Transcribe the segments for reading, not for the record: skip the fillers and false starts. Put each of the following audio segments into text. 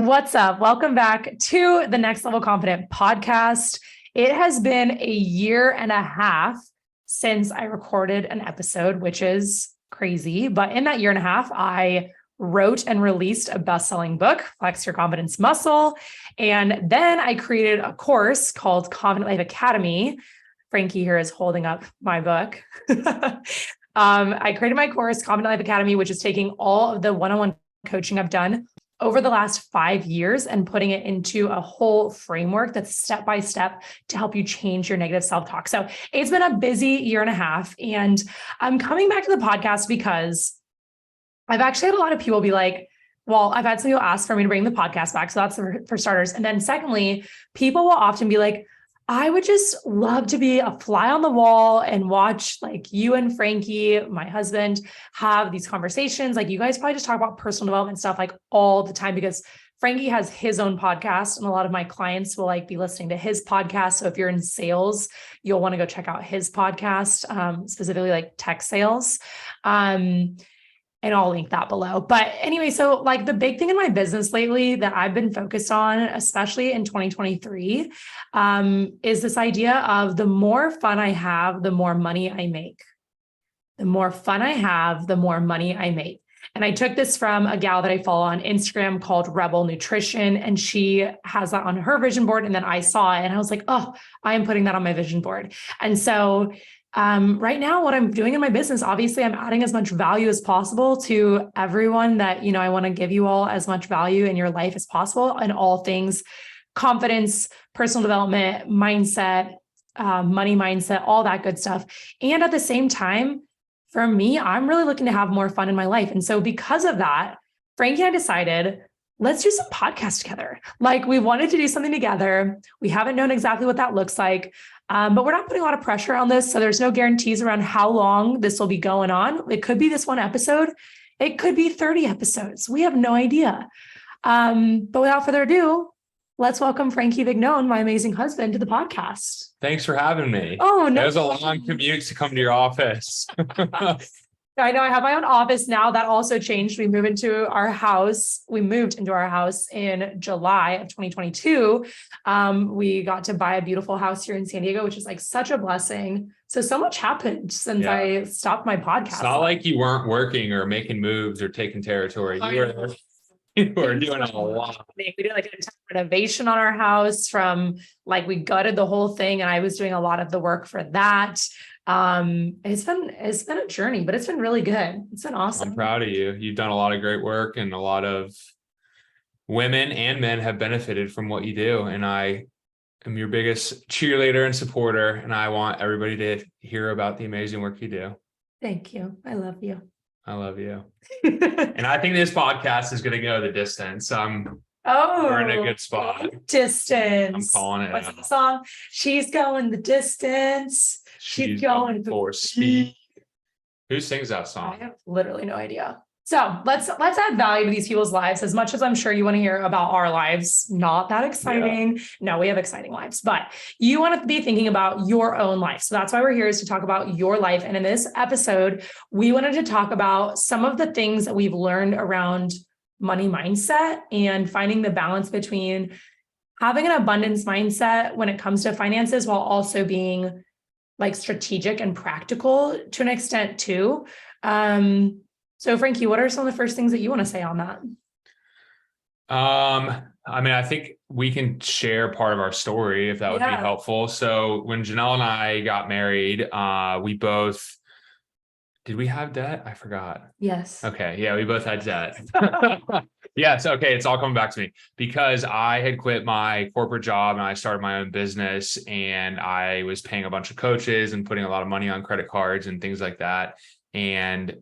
What's up? Welcome back to the Next Level Confident podcast. It has been a year and a half since I recorded an episode, which is crazy. But in that year and a half, I wrote and released a best-selling book, Flex Your Confidence Muscle. And then I created a course called Confident Life Academy. Frankie here is holding up my book. I created my course, Confident Life Academy, which is taking all of the one-on-one coaching I've done over the last 5 years and putting it into a whole framework that's step-by-step to help you change your negative self-talk. So it's been a busy year and a half, and I'm coming back to the podcast because I've actually had a lot of people be like, well, I've had some people ask for me to bring the podcast back. So that's for starters. And then secondly, people will often be like, I would just love to be a fly on the wall and watch like you and Frankie, my husband, have these conversations. Like you guys probably just talk about personal development stuff like all the time because Frankie has his own podcast and a lot of my clients will like be listening to his podcast. So if you're in sales, you'll want to go check out his podcast, specifically like tech sales. And I'll link that below. But anyway, so like the big thing in my business lately that I've been focused on, especially in 2023, is this idea of the more fun I have, the more money I make. The more fun I have, the more money I make. And I took this from a gal that I follow on Instagram called Rebel Nutrition. And she has that on her vision board. And then I saw it and I was like, oh, I am putting that on my vision board. And so right now, what I'm doing in my business, obviously I'm adding as much value as possible to everyone that, I want to give you all as much value in your life as possible in all things confidence, personal development, mindset, money mindset, all that good stuff. And at the same time, for me, I'm really looking to have more fun in my life. And so because of that, Frankie and I decided, let's do some podcasts together. Like we wanted to do something together. We haven't known exactly what that looks like. But we're not putting a lot of pressure on this. So there's no guarantees around how long this will be going on. It could be this one episode. It could be 30 episodes. We have no idea. But without further ado, let's welcome Frankie Vignon, my amazing husband, to the podcast. Thanks for having me. Oh, no. It was a long commute to come to your office. I know I have my own office now. That also changed. We moved into our house. We moved into our house in July of 2022. We got to buy a beautiful house here in San Diego, which is like such a blessing. So much happened since I stopped my podcast. It's not like you weren't working or making moves or taking territory. You were doing a lot. We did like an entire renovation on our house from like we gutted the whole thing, and I was doing a lot of the work for that. It's been a journey, but it's been really good. It's been awesome. I'm proud of you. You've done a lot of great work, and a lot of women and men have benefited from what you do. And I am your biggest cheerleader and supporter. And I want everybody to hear about the amazing work you do. Thank you. I love you. I love you. And I think this podcast is going to go the distance. We're in a good spot. Distance. I'm calling it. What's the song? She's going the distance. She's going for speed. Who sings that song? I have literally no idea. So let's add value to these people's lives as much as I'm sure you want to hear about our lives. Not that exciting. Yeah. No, we have exciting lives, but you want to be thinking about your own life. So that's why we're here, is to talk about your life. And in this episode, we wanted to talk about some of the things that we've learned around money mindset and finding the balance between having an abundance mindset when it comes to finances while also being like strategic and practical to an extent too. So Frankie, what are some of the first things that you want to say on that? I think we can share part of our story if that would be helpful. So when Janelle and I got married, did we have debt? I forgot. Yes. Okay. Yeah, we both had debt. Yes. Okay. It's all coming back to me because I had quit my corporate job and I started my own business, and I was paying a bunch of coaches and putting a lot of money on credit cards and things like that. And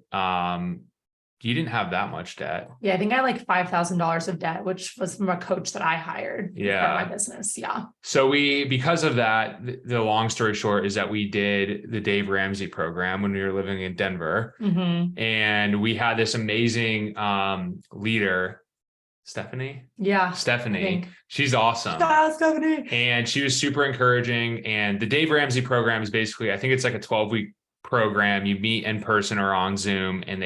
you didn't have that much debt. Yeah, I think I had like $5,000 of debt, which was from a coach that I hired for my business. Yeah. So because of that, the long story short is that we did the Dave Ramsey program when we were living in Denver. Mm-hmm. And we had this amazing leader, Stephanie. Yeah. Stephanie. She's awesome. Yeah, Stephanie. And she was super encouraging. And the Dave Ramsey program is basically, I think it's like a 12-week program. You meet in person or on Zoom, and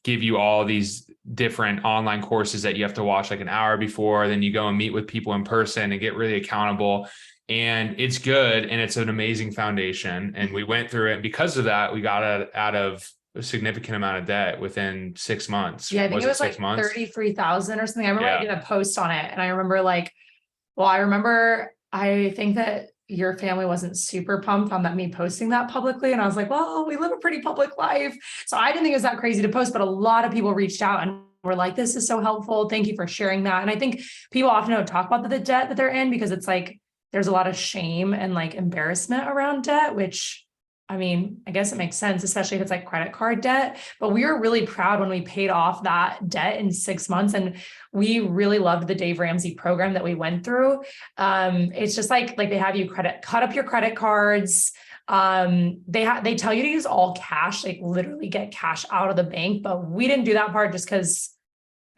give you all these different online courses that you have to watch like an hour before. Then you go and meet with people in person and get really accountable. And it's good. And it's an amazing foundation. And we went through it. And because of that, we got out of a significant amount of debt within 6 months. Yeah, I think it was like 6 months? 33,000 or something. I remember I did a post on it, and I remember I think that your family wasn't super pumped on me posting that publicly. And I was like, well, we live a pretty public life. So I didn't think it was that crazy to post, but a lot of people reached out and were like, this is so helpful. Thank you for sharing that. And I think people often don't talk about the debt that they're in, because it's like, there's a lot of shame and like embarrassment around debt, which, I mean, I guess it makes sense, especially if it's like credit card debt. But we were really proud when we paid off that debt in 6 months. And we really loved the Dave Ramsey program that we went through. It's just like they have you cut up your credit cards. They tell you to use all cash, like literally get cash out of the bank. But we didn't do that part just because,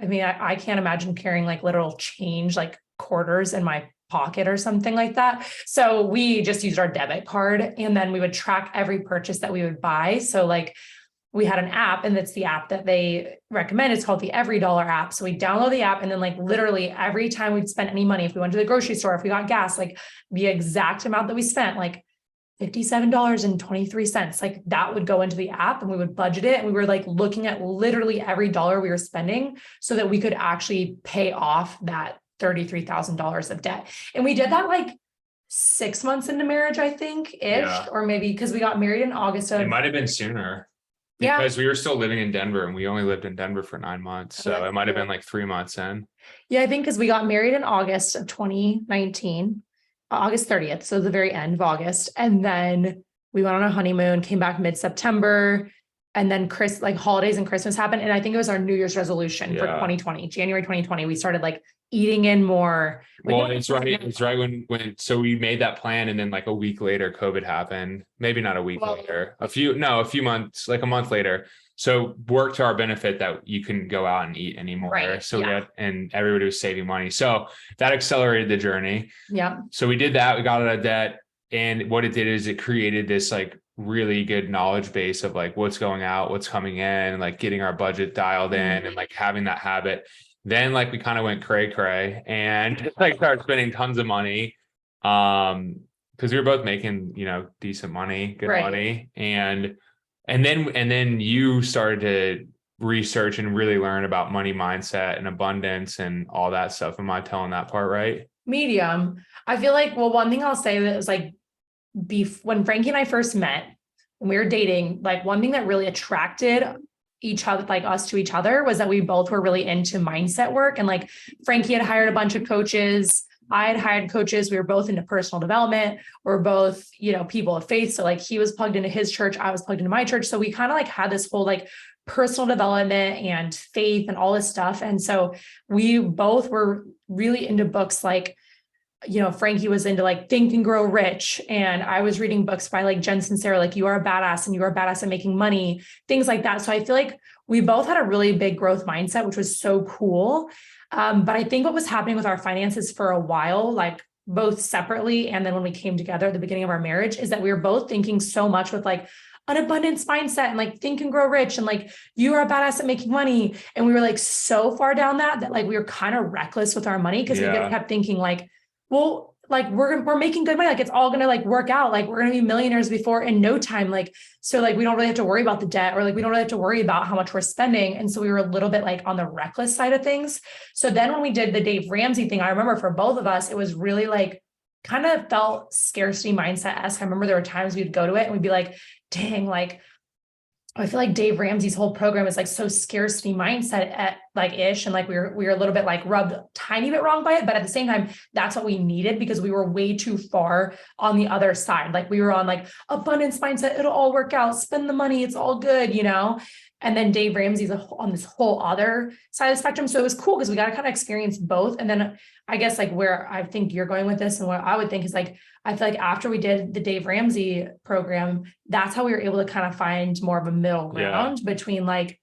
I mean, I can't imagine carrying like literal change, like quarters in my pocket or something like that. So we just used our debit card, and then we would track every purchase that we would buy. So like we had an app, and it's the app that they recommend. It's called the Every Dollar app. So we download the app, and then like literally every time we'd spend any money, if we went to the grocery store, if we got gas, like the exact amount that we spent, like $57.23, like that would go into the app, and we would budget it. And we were like looking at literally every dollar we were spending so that we could actually pay off that $33,000 of debt. And we did that like 6 months into marriage, I think, or maybe because we got married in August. It might have been sooner. Because we were still living in Denver, and we only lived in Denver for 9 months. So it might have been like 3 months in. Yeah, I think because we got married in August of 2019, August 30th. So the very end of August. And then we went on a honeymoon, came back mid-September. And then holidays and Christmas happened. And I think it was our New Year's resolution for 2020, January 2020. We started like eating in more. Well, it's right. It's right so we made that plan. And then like a week later, COVID happened. Maybe not a week later, a few months, like a month later. So worked to our benefit that you couldn't go out and eat anymore. Right. So and everybody was saving money. So that accelerated the journey. Yeah. So we did that. We got out of debt. And what it did is it created this like really good knowledge base of like what's going out, what's coming in, like getting our budget dialed in and like having that habit. Then like we kind of went cray and like started spending tons of money. Because we were both making, decent money, good money. And then you started to research and really learn about money mindset and abundance and all that stuff. Am I telling that part right? Medium. I feel like, one thing I'll say that is like, when Frankie and I first met, when we were dating, like one thing that really attracted each other, like us to each other, was that we both were really into mindset work. And like Frankie had hired a bunch of coaches. I had hired coaches. We were both into personal development. We're both, people of faith. So like he was plugged into his church. I was plugged into my church. So we kind of like had this whole like personal development and faith and all this stuff. And so we both were really into books like, Frankie was into like Think and Grow Rich. And I was reading books by like Jen Sincero, like You Are a Badass and You Are a Badass at Making Money, things like that. So I feel like we both had a really big growth mindset, which was so cool. But I think what was happening with our finances for a while, like both separately, and then when we came together at the beginning of our marriage, is that we were both thinking so much with like an abundance mindset and like Think and Grow Rich and like You Are a Badass at Making Money. And we were like so far down that like we were kind of reckless with our money, because we kept thinking like, well, like we're making good money. Like it's all going to like work out. Like we're going to be millionaires before in no time. Like, so like, we don't really have to worry about the debt, or like, we don't really have to worry about how much we're spending. And so we were a little bit like on the reckless side of things. So then when we did the Dave Ramsey thing, I remember for both of us, it was really like, kind of felt scarcity mindset-esque. I remember there were times we'd go to it and we'd be like, dang, like, I feel like Dave Ramsey's whole program is like so scarcity mindset at like ish. And like we were a little bit like rubbed a tiny bit wrong by it. But at the same time, that's what we needed, because we were way too far on the other side. Like we were on like abundance mindset. It'll all work out. Spend the money. It's all good, And then Dave Ramsey's on this whole other side of the spectrum. So it was cool because we got to kind of experience both. And then I guess like where I think you're going with this, and what I would think is like, I feel like after we did the Dave Ramsey program, that's how we were able to kind of find more of a middle ground between like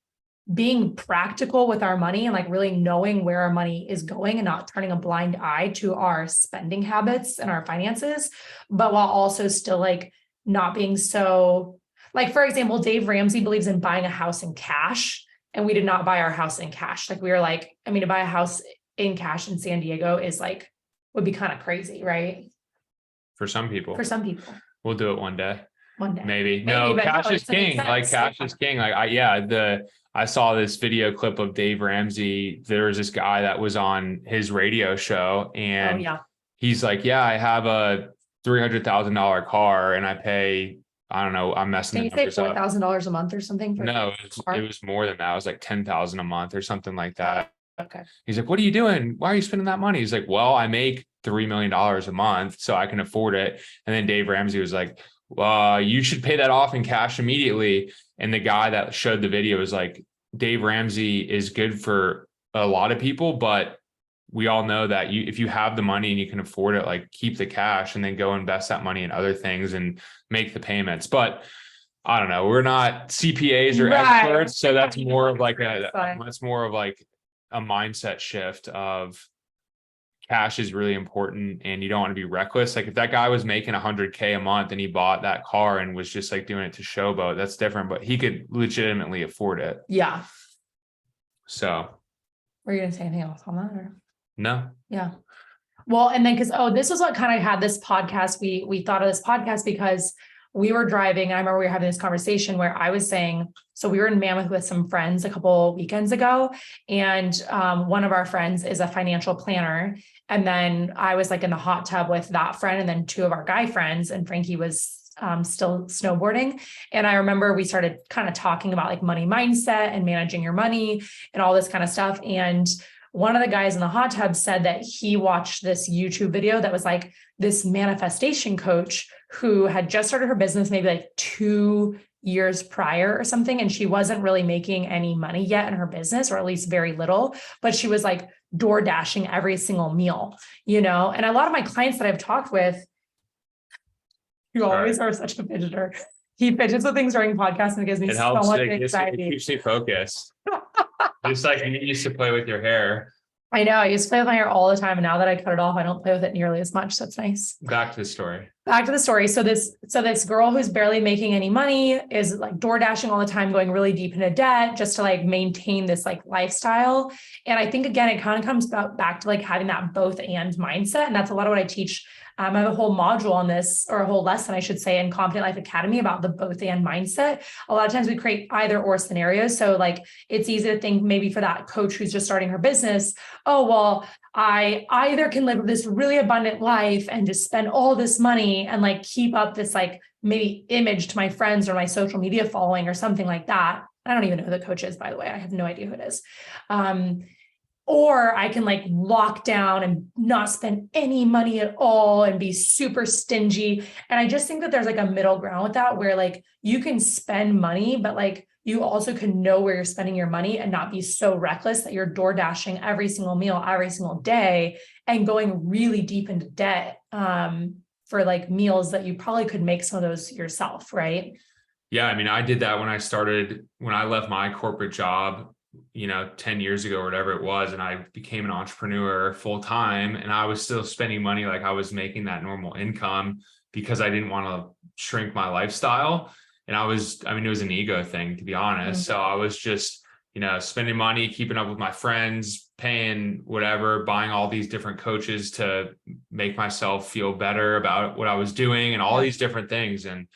being practical with our money and like really knowing where our money is going and not turning a blind eye to our spending habits and our finances, but while also still like not being so, like, for example, Dave Ramsey believes in buying a house in cash and we did not buy our house in cash. Like we were like, I mean, to buy a house in cash in San Diego is like, would be kind of crazy, right? For some people. For some people. We'll do it one day. One day. Maybe. No, but cash no, is it doesn't make king. Like sense. cash is king. Like I saw this video clip of Dave Ramsey. There was this guy that was on his radio show, Oh and yeah. he's like, yeah, I have a $300,000 car and I pay, I don't know, I'm messing Can the you say numbers up. $4,000 a month or something? For No, car? it was more than that. It was like 10,000 a month or something like that. Okay. He's like, what are you doing? Why are you spending that money? He's like, well, I make $3 million a month, so I can afford it. And then Dave Ramsey was like, you should pay that off in cash immediately. And the guy that showed the video was like, Dave Ramsey is good for a lot of people, but we all know that if you have the money and you can afford it, like keep the cash and then go invest that money in other things and make the payments. But I don't know, we're not CPAs or experts. So that's more of like a mindset shift of cash is really important and you don't want to be reckless. Like if that guy was making $100K a month and he bought that car and was just like doing it to showboat, that's different, but he could legitimately afford it. Yeah. So. Were you going to say anything else on that? Or? No. Yeah. Well, and then this was what kind of had this podcast. We thought of this podcast because we were driving. I remember we were having this conversation where I was saying, so we were in Mammoth with some friends a couple weekends ago, and one of our friends is a financial planner. And then I was like in the hot tub with that friend, and then two of our guy friends, and Frankie was still snowboarding. And I remember we started kind of talking about like money mindset and managing your money and all this kind of stuff. And one of the guys in the hot tub said that he watched this YouTube video that was like this manifestation coach who had just started her business maybe like 2 years prior or something. And she wasn't really making any money yet in her business, or at least very little, but she was like door dashing every single meal, and a lot of my clients that I've talked with, you always are such a fidgeter. He fidgets with things during podcasts and it gives me so much anxiety. It keeps me focused. Just like you used to play with your hair. I know. I used to play with my hair all the time. And now that I cut it off, I don't play with it nearly as much. So it's nice. Back to the story. So this girl who's barely making any money is like door dashing all the time, going really deep into debt just to like maintain this like lifestyle. And I think, again, it kind of comes back to like having that both and mindset. And that's a lot of what I teach. I have a whole module on this, or a whole lesson, I should say, in Confident Life Academy about the both and mindset. A lot of times we create either or scenarios. So like, it's easy to think maybe for that coach who's just starting her business, oh, well, I either can live this really abundant life and just spend all this money and like keep up this like maybe image to my friends or my social media following or something like that. I don't even know who the coach is, by the way. I have no idea who it is. Or I can like lock down and not spend any money at all and be super stingy. And I just think that there's like a middle ground with that, where like you can spend money, but like you also can know where you're spending your money and not be so reckless that you're door dashing every single meal, every single day, and going really deep into debt for like meals that you probably could make some of those yourself, right? Yeah. I mean, I did that when I left my corporate job, 10 years ago or whatever it was. And I became an entrepreneur full time, and I was still spending money like I was making that normal income because I didn't want to shrink my lifestyle. And it was an ego thing, to be honest. Mm-hmm. So I was just, spending money, keeping up with my friends, paying whatever, buying all these different coaches to make myself feel better about what I was doing and all these different things. And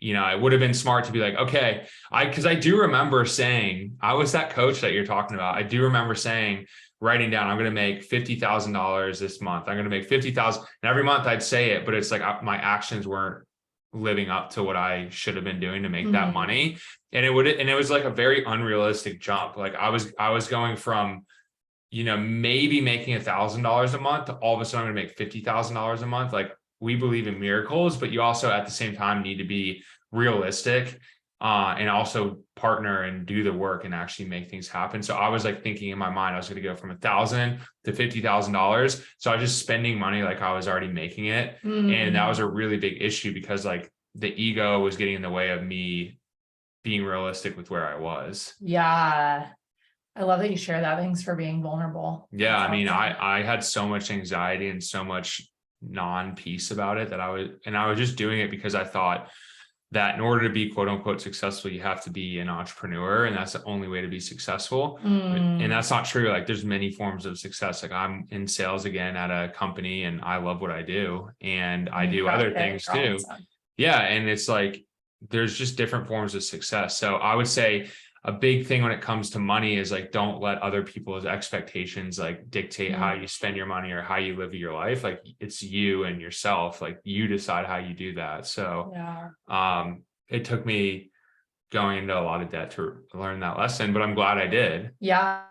it would have been smart to be like, okay, because I do remember saying, I was that coach that you're talking about. I do remember saying, writing down, I'm going to make $50,000 this month. I'm going to make 50,000. And every month I'd say it, but it's like my actions weren't living up to what I should have been doing to make that money. And it was like a very unrealistic jump. Like I was going from, maybe making $1,000 a month to all of a sudden I'm going to make $50,000 a month. Like, we believe in miracles, but you also at the same time need to be realistic and also partner and do the work and actually make things happen. So I was like thinking in my mind, I was going to go from $1,000 to $50,000. So I was just spending money like I was already making it. And that was a really big issue because like the ego was getting in the way of me being realistic with where I was. Yeah. I love that you share that. Thanks for being vulnerable. Yeah. I mean, I had so much anxiety and so much non-peace about it that I was just doing it because I thought that in order to be quote unquote successful, you have to be an entrepreneur, and that's the only way to be successful. And that's not true. Like there's many forms of success. Like I'm in sales again at a company and I love what I do, and I do other things too. Yeah. And it's like, there's just different forms of success. So I would say a big thing when it comes to money is like, don't let other people's expectations like dictate how you spend your money or how you live your life. Like it's you and yourself, like you decide how you do that. So it took me going into a lot of debt to learn that lesson, but I'm glad I did. Yeah,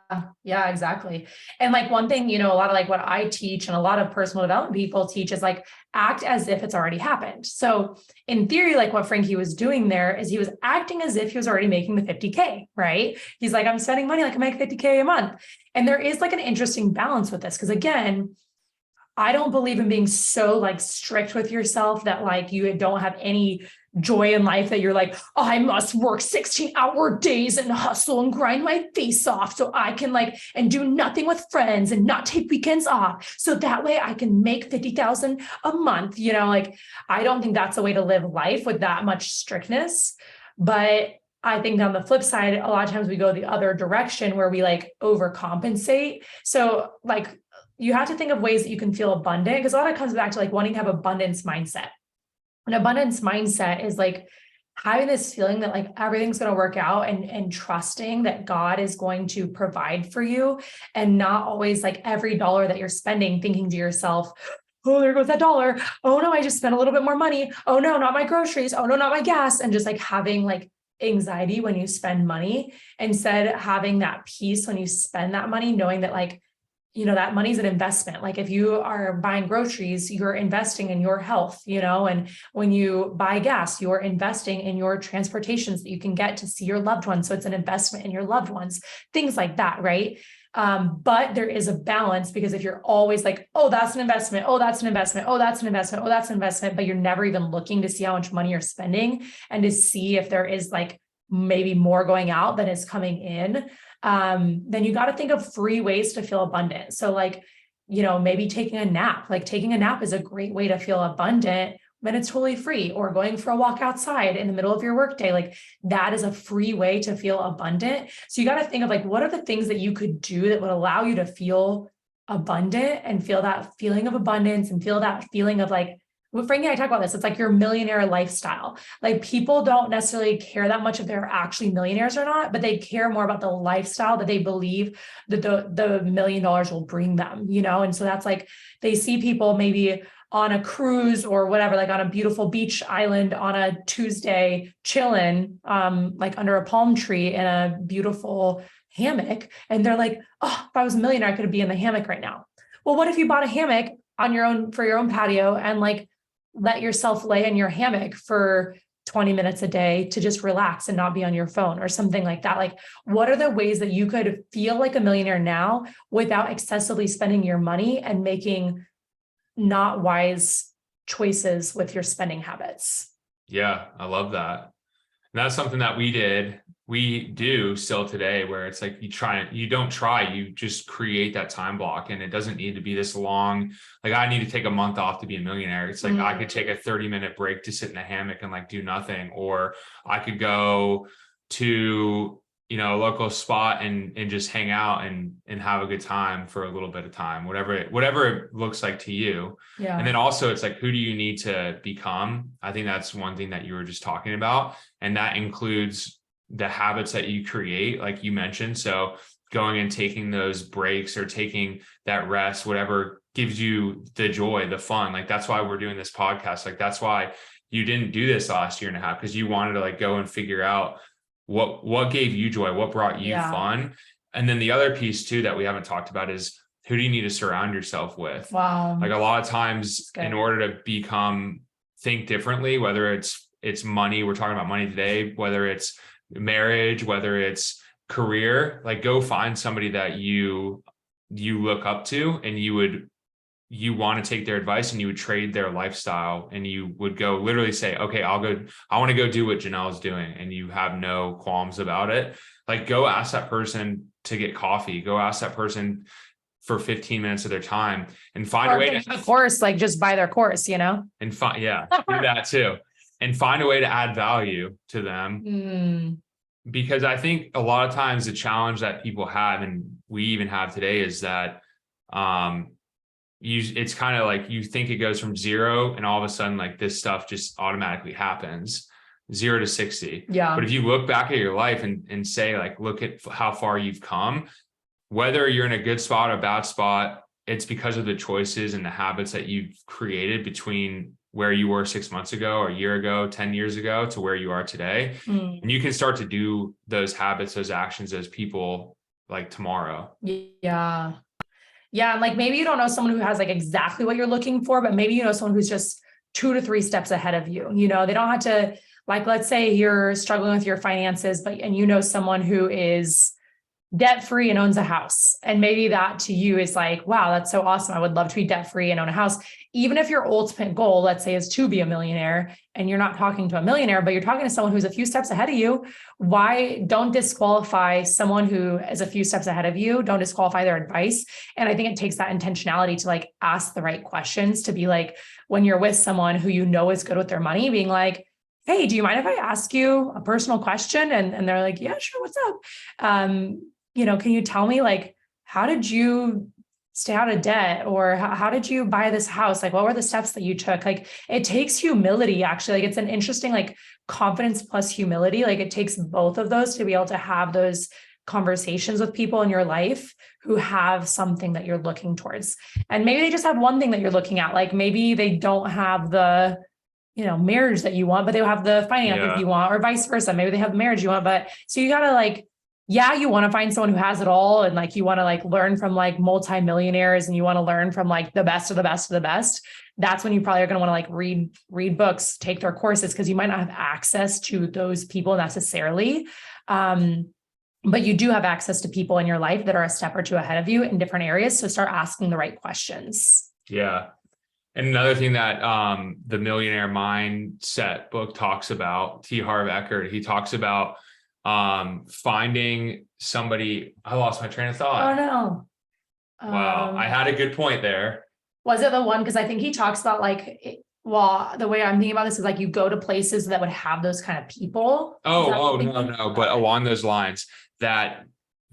exactly. And like one thing, a lot of like what I teach and a lot of personal development people teach is like act as if it's already happened. So in theory, like what Frankie was doing there is he was acting as if he was already making the 50K, right? He's like, I'm spending money like I make 50K a month. And there is like an interesting balance with this. Because again, I don't believe in being so like strict with yourself that like you don't have any joy in life, that you're like, oh, I must work 16-hour days and hustle and grind my face off so I can like, and do nothing with friends and not take weekends off. So that way I can make 50,000 a month, like, I don't think that's a way to live life with that much strictness. But I think on the flip side, a lot of times we go the other direction where we like overcompensate. So like, you have to think of ways that you can feel abundant, because a lot of it comes back to like wanting to have abundance mindset. An abundance mindset is like having this feeling that like everything's going to work out, and trusting that God is going to provide for you, and not always like every dollar that you're spending thinking to yourself, oh, there goes that dollar. Oh no, I just spent a little bit more money. Oh no, not my groceries. Oh no, not my gas. And just like having like anxiety when you spend money, instead having that peace when you spend that money, knowing that like, that money's an investment. Like if you are buying groceries, you're investing in your health, and when you buy gas, you're investing in your transportations that you can get to see your loved ones. So it's an investment in your loved ones, things like that. Right. But there is a balance, because if you're always like, oh, that's an investment. Oh, that's an investment. Oh, that's an investment. Oh, that's an investment. But you're never even looking to see how much money you're spending and to see if there is like maybe more going out than is coming in. Then you got to think of free ways to feel abundant. So like, maybe taking a nap, like taking a nap is a great way to feel abundant when it's totally free, or going for a walk outside in the middle of your workday. Like that is a free way to feel abundant. So you got to think of like, what are the things that you could do that would allow you to feel abundant and feel that feeling of abundance and feel that feeling of like, well, Frankie and I talk about this. It's like your millionaire lifestyle. Like people don't necessarily care that much if they're actually millionaires or not, but they care more about the lifestyle that they believe that the $1 million will bring them, And so that's like, they see people maybe on a cruise or whatever, like on a beautiful beach island on a Tuesday, chilling, like under a palm tree in a beautiful hammock. And they're like, oh, if I was a millionaire, I could be in the hammock right now. Well, what if you bought a hammock on your own, for your own patio, and like, let yourself lay in your hammock for 20 minutes a day to just relax and not be on your phone or something like that? Like, what are the ways that you could feel like a millionaire now without excessively spending your money and making not wise choices with your spending habits? Yeah, I love that. And that's something that we do still today, where it's like you just create that time block, and it doesn't need to be this long. Like I need to take a month off to be a millionaire. It's like I could take a 30-minute break to sit in a hammock and like do nothing, or I could go to a local spot and just hang out and have a good time for a little bit of time, whatever it looks like to you. Yeah. And then also it's like, who do you need to become? I think that's one thing that you were just talking about. And that includes the habits that you create, like you mentioned. So going and taking those breaks or taking that rest, whatever gives you the joy, the fun. Like that's why we're doing this podcast. Like that's why you didn't do this last year and a half, because you wanted to like go and figure out what gave you joy, what brought you fun. And then the other piece too that we haven't talked about is, who do you need to surround yourself with? Wow. Like a lot of times in order to think differently, whether it's money, we're talking about money today, whether it's marriage, whether it's career, like go find somebody that you look up to, and you want to take their advice, and you would trade their lifestyle, and you would go literally say, okay, I want to go do what Janelle's doing. And you have no qualms about it. Like go ask that person to get coffee, go ask that person for 15 minutes of their time, and find a way to course, like just buy their course, and do that too. and find a way to add value to them. Because I think a lot of times the challenge that people have, and we even have today, is that it's kind of like you think it goes from 0 and all of a sudden like this stuff just automatically happens, 0 to 60. Yeah. But if you look back at your life and say like, look at how far you've come, whether you're in a good spot or a bad spot, it's because of the choices and the habits that you've created between where you were 6 months ago or a year ago, 10 years ago to where you are today. And you can start to do those habits, those actions, those people like tomorrow. Yeah. Yeah. And like, maybe you don't know someone who has like exactly what you're looking for, but maybe you know someone who's just 2 to 3 steps ahead of you. You know, they don't have to, like, let's say you're struggling with your finances, and you know someone who is debt-free and owns a house. And maybe that to you is like, wow, that's so awesome. I would love to be debt-free and own a house. Even if your ultimate goal, let's say, is to be a millionaire, and you're not talking to a millionaire, but you're talking to someone who's a few steps ahead of you, why don't disqualify someone who is a few steps ahead of you? Don't disqualify their advice. And I think it takes that intentionality to like ask the right questions, to be like, when you're with someone who you know is good with their money, being like, hey, do you mind if I ask you a personal question? And they're like, yeah, sure. What's up? You know, can you tell me, like, how did you stay out of debt? Or how did you buy this house? Like, what were the steps that you took? Like, it takes humility, actually. Like, it's an interesting, like, confidence plus humility. Like, it takes both of those to be able to have those conversations with people in your life who have something that you're looking towards. And maybe they just have one thing that you're looking at. Like, maybe they don't have the, you know, marriage that you want, but they have the finances you want, or vice versa. Maybe they have the marriage you want, but so you gotta like, yeah, you want to find someone who has it all. And like, you want to like learn from like multimillionaires, and you want to learn from like the best of the best of the best. That's when you probably are going to want to like read books, take their courses, because you might not have access to those people necessarily. But you do have access to people in your life that are a step or two ahead of you in different areas. So start asking the right questions. Yeah. And another thing that the Millionaire Mindset book talks about, T. Harv Eker, he talks about finding somebody. I lost my train of thought. Oh no. Wow. I had a good point there. Was it the one? Because I think he talks about like, well, the way I'm thinking about this is like, you go to places that would have those kind of people. No. But along those lines, that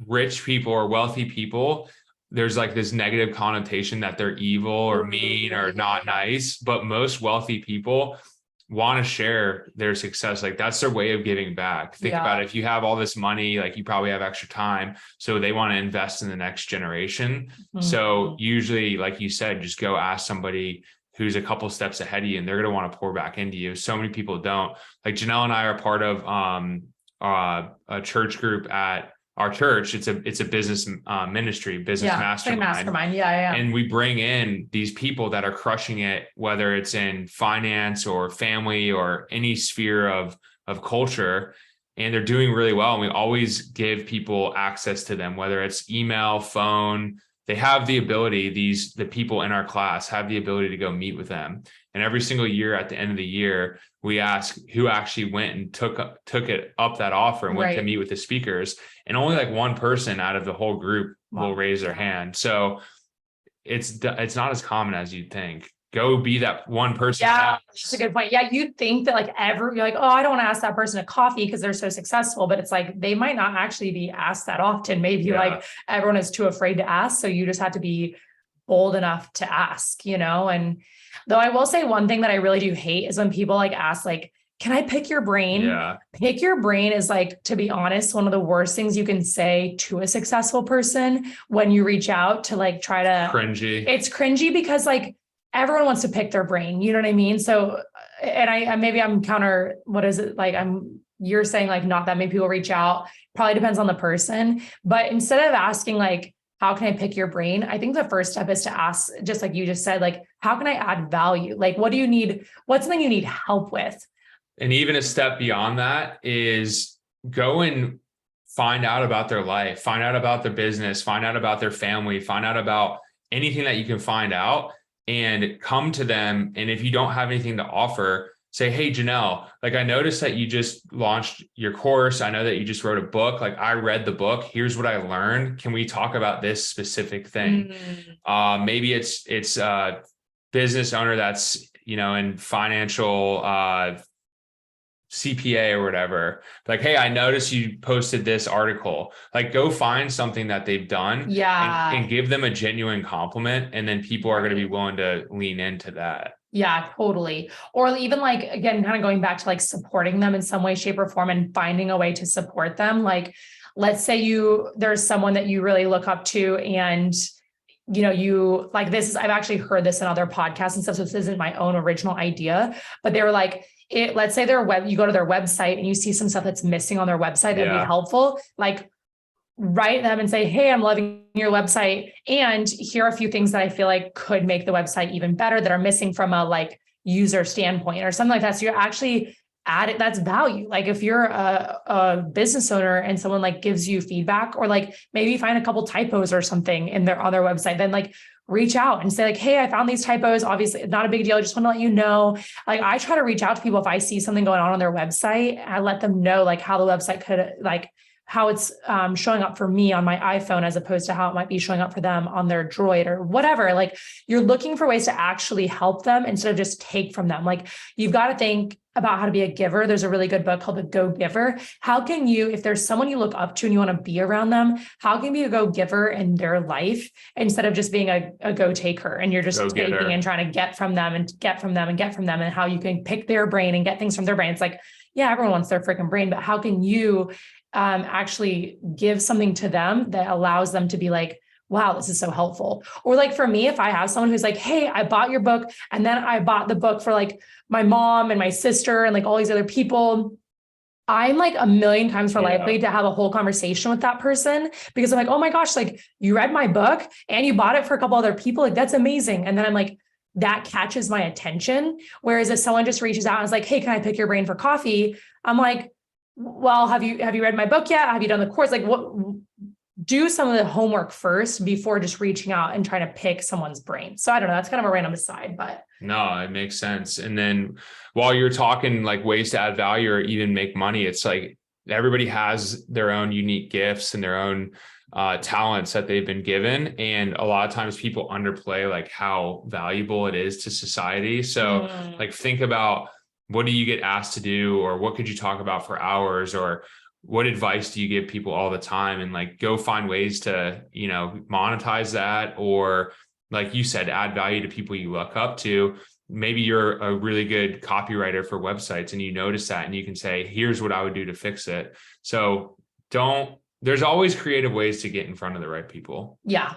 rich people or wealthy people, there's like this negative connotation that they're evil or mean or not nice. But most wealthy people want to share their success. Like, that's their way of giving back. Think about it. If you have all this money, like, you probably have extra time, so they want to invest in the next generation. So usually, like you said, just go ask somebody who's a couple steps ahead of you, and they're going to want to pour back into you. So many people don't. Like, Janelle and I are part of a church group at our church. It's a business ministry, business mastermind. Yeah. And we bring in these people that are crushing it, whether it's in finance or family or any sphere of culture, and they're doing really well. And we always give people access to them, whether it's email, phone. They have the ability, the people in our class have the ability to go meet with them. And every single year at the end of the year, we ask who actually went and took it up that offer and went to meet with the speakers. And only like one person out of the whole group will raise their hand. So it's not as common as you'd think. Go be that one person. Yeah, that's a good point. Yeah, you think that like you're like, oh, I don't want to ask that person a coffee because they're so successful, but it's like they might not actually be asked that often. Maybe like everyone is too afraid to ask, so you just have to be bold enough to ask, you know. And though I will say one thing that I really do hate is when people like ask, like, can I pick your brain? Yeah. Pick your brain is, like, to be honest, one of the worst things you can say to a successful person when you reach out to like try to. Cringy. It's cringy because like everyone wants to pick their brain. You know what I mean? So, and I'm counter, what is it? Like you're saying like not that many people reach out, probably depends on the person, but instead of asking like, how can I pick your brain? I think the first step is to ask, just like you just said, like, how can I add value? Like, what do you need? What's something you need help with? And even a step beyond that is go and find out about their life, find out about their business, find out about their family, find out about anything that you can find out, and come to them. And if you don't have anything to offer, say, hey, Janelle, like, I noticed that you just launched your course. I know that you just wrote a book. Like, I read the book. Here's what I learned. Can we talk about this specific thing? Maybe it's a business owner that's, you know, in financial CPA or whatever, like, hey, I noticed you posted this article. Like, go find something that they've done, and give them a genuine compliment, and then people are going to be willing to lean into that. Yeah, totally. Or even like, again, kind of going back to like supporting them in some way, shape, or form, and finding a way to support them. Like, let's say there's someone that you really look up to, and you like this. I've actually heard this in other podcasts and stuff. So this isn't my own original idea, but they were like, let's say you go to their website and you see some stuff that's missing on their website that'd be helpful. Like, write them and say, hey, I'm loving your website, and here are a few things that I feel like could make the website even better that are missing from a like user standpoint or something like that. So you're actually adding, that's value. Like if you're a business owner and someone like gives you feedback, or like maybe find a couple typos or something on their website, then like reach out and say like, hey, I found these typos. Obviously it's not a big deal. I just want to let you know. Like, I try to reach out to people if I see something going on their website. I let them know like how the website could, like how it's showing up for me on my iPhone as opposed to how it might be showing up for them on their Droid or whatever. Like, you're looking for ways to actually help them instead of just take from them. Like, you've got to think about how to be a giver. There's a really good book called The Go Giver. How can you, if there's someone you look up to and you want to be around them, how can you be a go giver in their life instead of just being a go taker, and you're just taking and trying to get from them and get from them and get from them, and how you can pick their brain and get things from their brain. It's like, yeah, everyone wants their freaking brain, but how can you actually give something to them that allows them to be like, wow, this is so helpful. Or like for me, if I have someone who's like, hey, I bought your book, and then I bought the book for like my mom and my sister and like all these other people, I'm like a million times more likely to have a whole conversation with that person, because I'm like, oh my gosh, like you read my book and you bought it for a couple other people. Like, that's amazing. And then I'm like, that catches my attention. Whereas if someone just reaches out and is like, hey, can I pick your brain for coffee? I'm like, well, have you read my book yet? Have you done the course? Like, what, do some of the homework first before just reaching out and trying to pick someone's brain. So I don't know, that's kind of a random aside, but no, it makes sense. And then while you're talking like ways to add value or even make money, it's like everybody has their own unique gifts and their own talents that they've been given. And a lot of times people underplay like how valuable it is to society. So like, think about, what do you get asked to do, or what could you talk about for hours, or what advice do you give people all the time? And like, go find ways to, monetize that, or like you said, add value to people you look up to. Maybe you're a really good copywriter for websites and you notice that, and you can say, here's what I would do to fix it. So there's always creative ways to get in front of the right people. Yeah.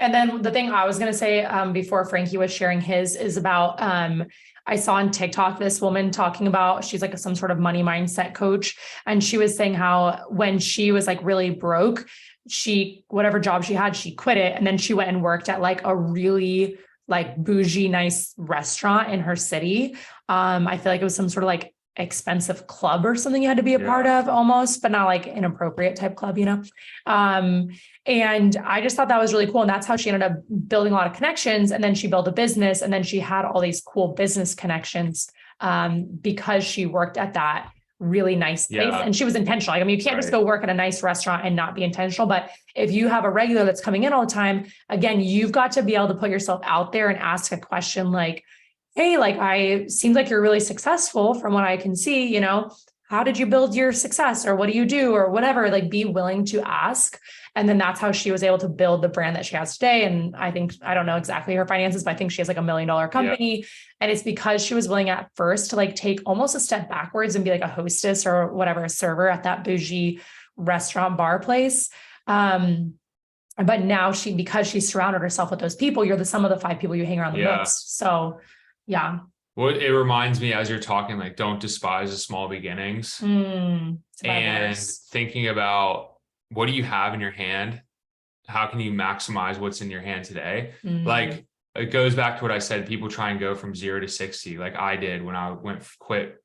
And then the thing I was going to say before Frankie was sharing his is about, I saw on TikTok this woman talking about, she's like some sort of money mindset coach. And she was saying how when she was like really broke, whatever job she had, she quit it. And then she went and worked at like a really like bougie, nice restaurant in her city. I feel like it was some sort of like expensive club or something you had to be a part of almost, but not like inappropriate type club, and I just thought that was really cool. And that's how she ended up building a lot of connections. And then she built a business, and then she had all these cool business connections because she worked at that really nice place and she was intentional. Like, I mean, you can't just go work at a nice restaurant and not be intentional, but if you have a regular that's coming in all the time, again, you've got to be able to put yourself out there and ask a question like, hey, like, seems like you're really successful from what I can see, how did you build your success, or what do you do, or whatever, like, be willing to ask. And then that's how she was able to build the brand that she has today. And I don't know exactly her finances, but I think she has like $1 million company. And it's because she was willing at first to like take almost a step backwards and be like a hostess or whatever, a server at that bougie restaurant bar place. But now because she surrounded herself with those people, you're the sum of the 5 people you hang around the most. So yeah. Well, it reminds me as you're talking, like, don't despise the small beginnings. And thinking about, what do you have in your hand? How can you maximize what's in your hand today? Like, it goes back to what I said, people try and go from 0 to 60. Like I did when I quit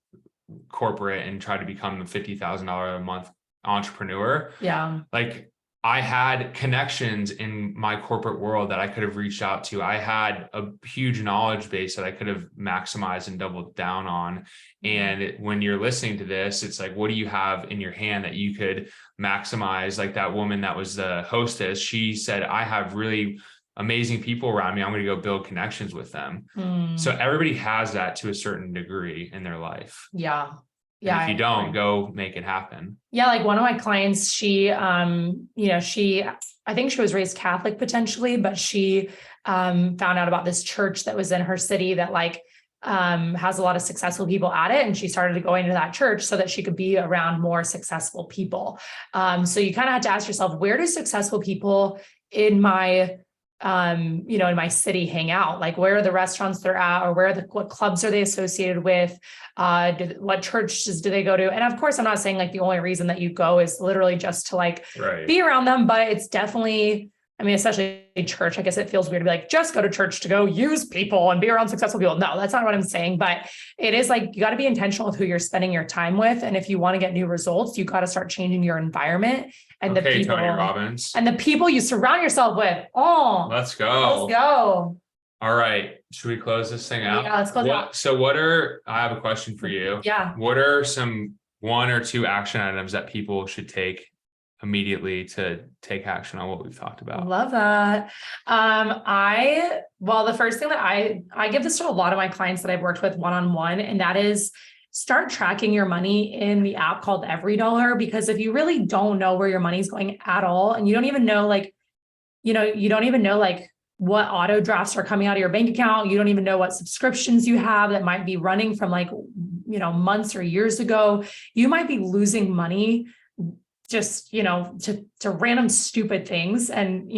corporate and tried to become a $50,000 a month entrepreneur. Yeah. Like, I had connections in my corporate world that I could have reached out to. I had a huge knowledge base that I could have maximized and doubled down on. And when you're listening to this, it's like, what do you have in your hand that you could maximize? Like that woman that was the hostess, she said, I have really amazing people around me. I'm going to go build connections with them. So everybody has that to a certain degree in their life. Yeah. And Yeah. if you don't, go make it happen. Yeah. Like one of my clients, she, I think she was raised Catholic potentially, but she, found out about this church that was in her city that like, has a lot of successful people at it. And she started going to that church so that she could be around more successful people. So you kind of have to ask yourself, where do successful people in my, in my city hang out? Like, where are the restaurants they're at, or what clubs are they associated with? What churches do they go to? And of course, I'm not saying like the only reason that you go is literally just to like be around them, but it's definitely, I mean, especially church, I guess it feels weird to be like, just go to church to go use people and be around successful people. No, that's not what I'm saying, but it is like, you got to be intentional with who you're spending your time with. And if you want to get new results, you got to start changing your environment and the people, Tony Robbins, and the people you surround yourself with. Oh, let's go. All right. Should we close this thing out? Yeah, let's close out. So I have a question for you. Yeah. What are some 1 or 2 action items that people should take immediately to take action on what we've talked about? Love that. The first thing that I give this to a lot of my clients that I've worked with one-on-one, and that is start tracking your money in the app called Every Dollar. Because if you really don't know where your money's going at all, and you don't even know, what auto drafts are coming out of your bank account, you don't even know what subscriptions you have that might be running from months or years ago, you might be losing money just, to random stupid things. And,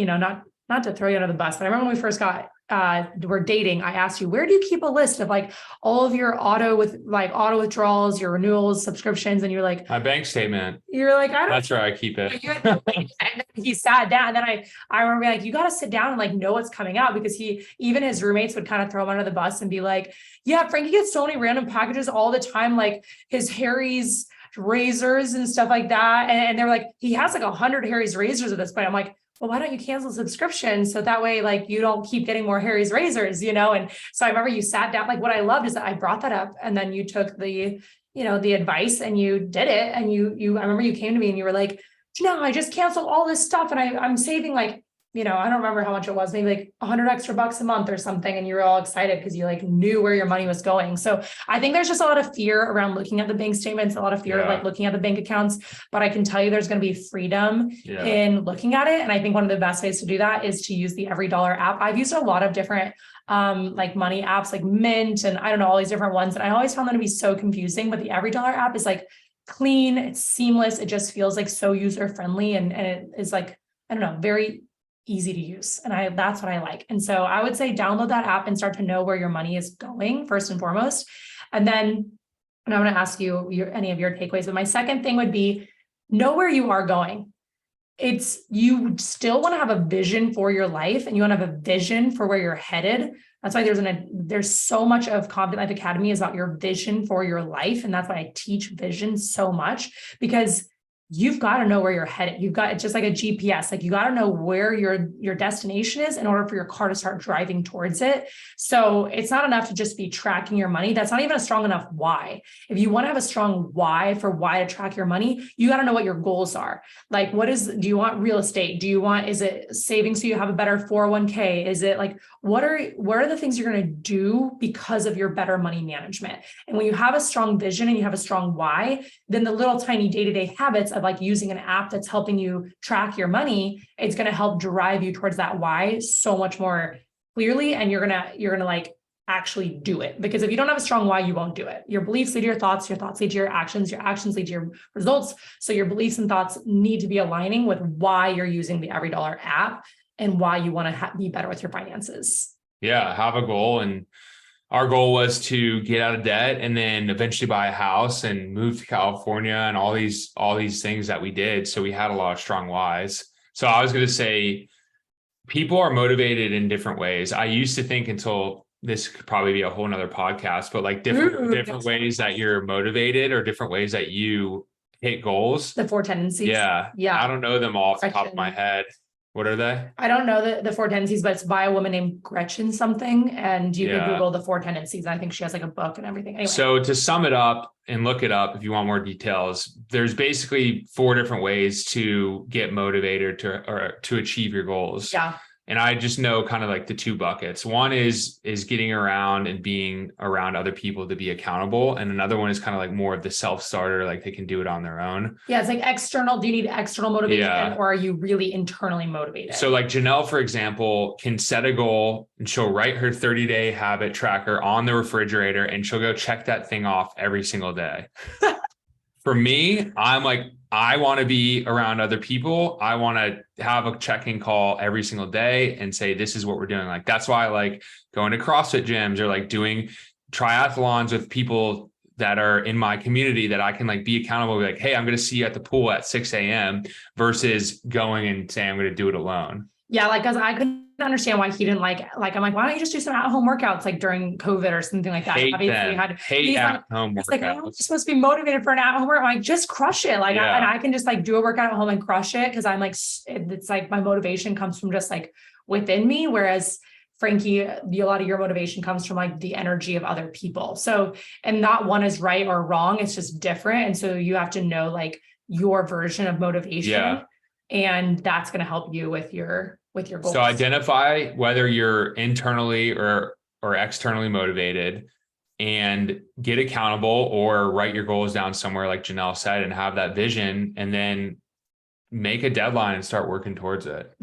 not to throw you under the bus, but I remember when we first were dating, I asked you, where do you keep a list of like all of your auto withdrawals, your renewals, subscriptions? And you're like, my bank statement. You're like, I don't. That's where I keep it. And then he sat down, and then I remember being like, you got to sit down and like know what's coming out, because even his roommates would kind of throw him under the bus and be like, yeah, Frankie gets so many random packages all the time, like his Harry's razors and stuff like that. And they're like, he has like 100 Harry's razors at this point. I'm like, well, why don't you cancel subscription? So that way, like, you don't keep getting more Harry's razors, And so I remember you sat down, like, what I loved is that I brought that up, and then you took the advice and you did it. And I remember you came to me and you were like, no, I just canceled all this stuff. And I'm saving like, I don't remember how much it was, maybe like 100 extra bucks a month or something. And you were all excited because you like knew where your money was going. So I think there's just a lot of fear around looking at the bank statements, a lot of fear of like looking at the bank accounts, but I can tell you there's going to be freedom in looking at it. And I think one of the best ways to do that is to use the Every Dollar app. I've used a lot of different like money apps like Mint and I don't know, all these different ones. And I always found them to be so confusing, but the Every Dollar app is like clean, it's seamless. It just feels like so user-friendly and it is like, I don't know, very easy to use. And that's what I like. And so I would say download that app and start to know where your money is going first and foremost. And then, and I'm going to ask you any of your takeaways, but my second thing would be know where you are going. You still want to have a vision for your life and you want to have a vision for where you're headed. That's why there's so much of Confident Life Academy is about your vision for your life. And that's why I teach vision so much, because you've got to know where you're headed. It's just like a GPS, like you got to know where your destination is in order for your car to start driving towards it. So it's not enough to just be tracking your money. That's not even a strong enough why. If you want to have a strong why to track your money, you got to know what your goals are. Like, do you want real estate? Is it saving so you have a better 401k? Is it like, what are the things you're going to do because of your better money management? And when you have a strong vision and you have a strong why, then the little tiny day-to-day habits of like using an app that's helping you track your money, it's going to help drive you towards that why so much more clearly. And you're going to like actually do it, because if you don't have a strong why, you won't do it. Your beliefs lead to your thoughts lead to your actions lead to your results. So your beliefs and thoughts need to be aligning with why you're using the Every Dollar app and why you want to be better with your finances. Yeah. Have a goal. And our goal was to get out of debt and then eventually buy a house and move to California and all these things that we did. So we had a lot of strong whys. So I was going to say, people are motivated in different ways. I used to think, until this could probably be a whole nother podcast, but like different ways that you're motivated or different ways that you hit goals. The 4 tendencies. Yeah. I don't know them all off the top of my head. What are they? I don't know the 4 tendencies, but it's by a woman named Gretchen something. And you can Google the 4 tendencies. I think she has like a book and everything. Anyway. So to sum it up and look it up, if you want more details, there's basically 4 different ways to get motivated to achieve your goals. Yeah. And I just know kind of like the two buckets. One is getting around and being around other people to be accountable. And another one is kind of like more of the self-starter, like they can do it on their own. Yeah, it's like external. Do you need external motivation, Yeah. or are you really internally motivated? So like Janelle, for example, can set a goal and she'll write her 30-day habit tracker on the refrigerator and she'll go check that thing off every single day. For me, I'm like, I want to be around other people. I want to have a check-in call every single day and say, this is what we're doing. Like, that's why I like going to CrossFit gyms or like doing triathlons with people that are in my community that I can like be accountable. Be like, hey, I'm going to see you at the pool at 6 a.m. versus going and saying, I'm going to do it alone. Yeah. Like, cause I couldn't understand why he didn't like, I'm like, why don't you just do some at-home workouts like during COVID or something like that? Hate at-home workouts. It's like, I'm supposed to be motivated for an at-home workout. I'm like, just crush it. Like, and I can just like do a workout at home and crush it. Cause I'm like, it's like my motivation comes from just like within me. Whereas Frankie, a lot of your motivation comes from like the energy of other people. So, and not one is right or wrong. It's just different. And so you have to know like your version of motivation. Yeah. And that's going to help you with your goals. So identify whether you're internally or externally motivated and get accountable or write your goals down somewhere like Janelle said and have that vision and then make a deadline and start working towards it.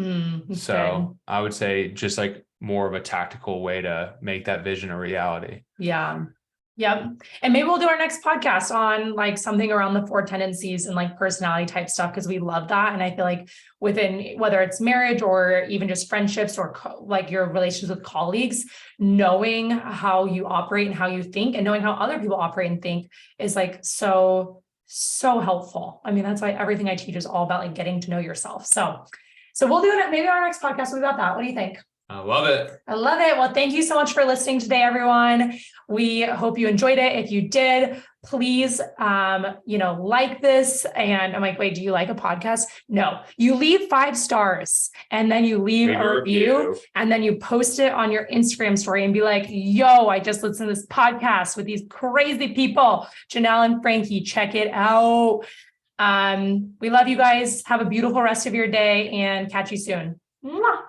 So I would say just like more of a tactical way to make that vision a reality. Yeah. Yep. And maybe we'll do our next podcast on like something around the 4 tendencies and like personality type stuff, because we love that. And I feel like within, whether it's marriage or even just friendships or like your relations with colleagues, knowing how you operate and how you think and knowing how other people operate and think is like so helpful. I mean, that's why everything I teach is all about like getting to know yourself. So we'll do it. Maybe our next podcast will be about that. What do you think? I love it. I love it. Well, thank you so much for listening today, everyone. We hope you enjoyed it. If you did, please, like this. And I'm like, wait, do you like a podcast? No, you leave 5 stars and then you leave a review and then you post it on your Instagram story and be like, yo, I just listened to this podcast with these crazy people, Janelle and Frankie, check it out. We love you guys. Have a beautiful rest of your day and catch you soon. Mwah.